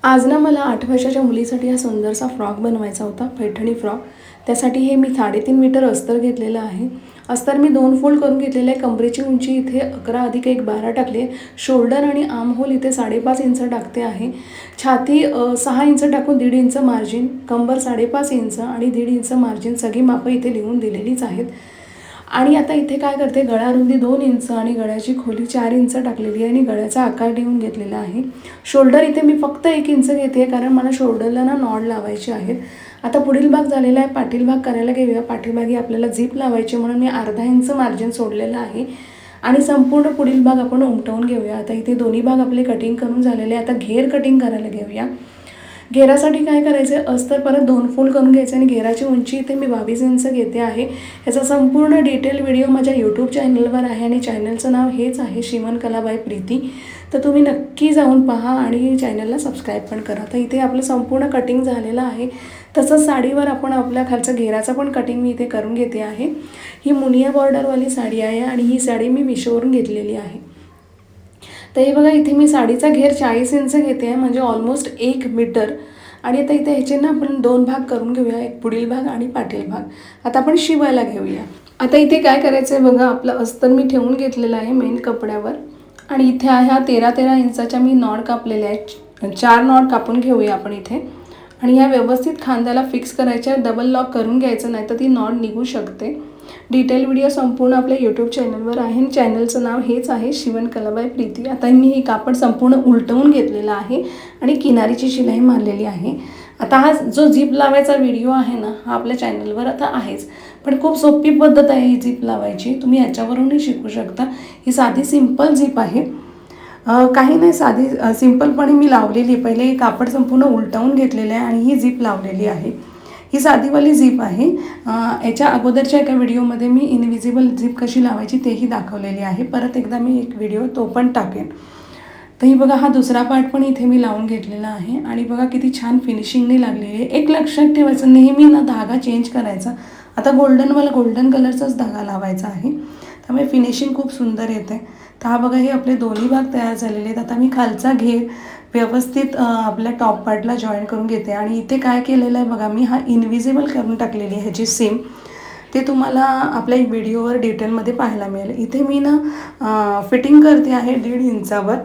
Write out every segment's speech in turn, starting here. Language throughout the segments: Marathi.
आज ना मला 8 वर्षाच्या मुलीसाठी हा सुंदरसा फ्रॉक बनवायचा होता, पैठणी फ्रॉक. त्यासाठी हे मी 3.5 मीटर अस्तर घेतलेलं आहे. अस्तर मी 2 फोल्ड करून घेतलेलं आहे. कमरेची उंची इथे 11 अधिक 1 12 टाकली आहे. शोल्डर आणि आर्म होल इथे 5.5 इंच टाकते आहे. छाती 6 इंच टाकून 1.5 इंच मार्जिन, कंबर 5.5 इंच आणि 1.5 इंच मार्जिन, सगळी मापं इथे लिहून दिलेलीच आहेत. आणि आता इथे काय करते, गळा रुंदी 2 इंच आणि गळ्याची खोली 4 इंच टाकलेली आहे आणि गळ्याचा आकार देऊन घेतलेला आहे. शोल्डर इथे मी फक्त 1 इंच घेते कारण मला शोल्डरला ना नॉड लावायचे आहेत. आता पुढील भाग झालेला आहे, पाठील भाग करायला घेऊया. पाठीमागे आपल्याला झीप लावायची म्हणून मी अर्धा इंच मार्जिन सोडलेलं आहे आणि संपूर्ण पुढील भाग आपण उमटवून घेऊया. आता इथे दोन्ही भाग आपले कटिंग करून झालेले आहे. आता घेर कटिंग करायला घेऊया. घेरासाठी काय करायचं, अस्तर परत 2 फोल्ड करून घ्यायचं आणि घेराची उंची इथे मी 22 इंच घेते आहे. ह्याचा संपूर्ण डिटेल व्हिडिओ माझ्या यूट्यूब चॅनलवर आहे आणि चॅनलचं नाव हेच आहे, शिवणकला बाय प्रीती. तर तुम्ही नक्की जाऊन पहा आणि चॅनलला सबस्क्राईब पण करा. तर इथे आपलं संपूर्ण कटिंग झालेलं आहे. तसंच साडीवर आपण आपल्या खालचं घेराचं पण कटिंग मी इथे करून घेते आहे. ही मुनिया बॉर्डरवाली साडी आहे आणि ही साडी मी मिशोवरून घेतलेली आहे. तर हे बघा, इथे मी साडीचा घेर 40 इंच घेते आहे, म्हणजे ऑलमोस्ट 1 मीटर. आणि आता इथे ह्याचे ना आपण 2 भाग करून घेऊया, एक पुढील भाग आणि पाठील भाग. आता आपण शिवायला घेऊया. आता इथे काय करायचं आहे बघा, आपलं अस्तर मी ठेवून घेतलेलं आहे मेन कपड्यावर आणि इथे ह्या 13-13 इंचाच्या मी नॉड कापलेल्या आहेत. 4 नॉड कापून घेऊया आपण इथे आणि ह्या व्यवस्थित खांद्याला फिक्स करायच्या. डबल लॉक करून घ्यायचं, नाही तर ती नॉड निघू शकते. डिटेल व्हिडिओ संपूर्ण आपल्या यूट्यूब चॅनलवर आहे. चॅनलचं नाव हेच आहे, शिवणकला बाय प्रीती. आता मी ही कापड संपूर्ण उलटवून घेतलेलं आहे आणि किनारीची शिलाई मारलेली आहे. आता हा जो झीप लावायचा व्हिडिओ आहे ना, हा आपल्या चॅनलवर आता आहेच, पण खूप सोपी पद्धत आहे ही झीप लावायची. तुम्ही याच्यावरूनही शिकू शकता. ही साधी सिंपल झीप आहे, काही नाही, साधी सिंपलपणे मी लावलेली. पहिले कापड संपूर्ण उलटवून घेतलेलं आहे आणि ही झीप लावलेली आहे. ही साधीवाली झीप आहे. याच्या अगोदरच्या एका व्हिडिओमध्ये मी इनविजिबल झीप कशी लावायची तेही दाखवलेली आहे. परत एकदा मी एक व्हिडिओ तो पण टाकेन. तर ही बघा, हा दुसरा पार्ट पण इथे मी लावून घेतलेला आहे आणि बघा किती छान फिनिशिंगने लागलेली आहे. एक लक्षात ठेवायचं, नेहमी ना धागा चेंज करायचा. आता मला गोल्डन कलरचाच धागा लावायचा आहे, त्यामुळे फिनिशिंग खूप सुंदर येते. तर हा बघा, हे आपले दोन्ही भाग तयार झालेले आहेत. आता मी खालचा घेर व्यवस्थित आपल्या टॉप पार्टला जॉईन करून घेते आणि इथे काय केलेलं आहे बघा, मी हा इनविजिबल करून टाकलेली आहे ह्याची सीम. ते तुम्हाला आपल्या व्हिडिओवर डिटेलमध्ये पाहायला मिळेल. इथे मी ना फिटिंग करते आहे 1.5 इंचावर.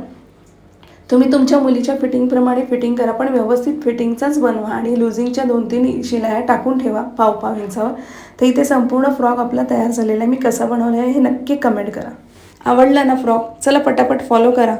तुम्ही तुमच्या मुलीच्या फिटिंगप्रमाणे फिटिंग करा, पण व्यवस्थित फिटिंगचाच बनवा आणि लुझिंगच्या 2-3 शिलाया टाकून ठेवा पाव इंचावर. तर इथे संपूर्ण फ्रॉक आपला तयार झालेला आहे. मी कसा बनवला आहे हे नक्की कमेंट करा. आवडला ना फ्रॉक? चला पटापट फॉलो करा.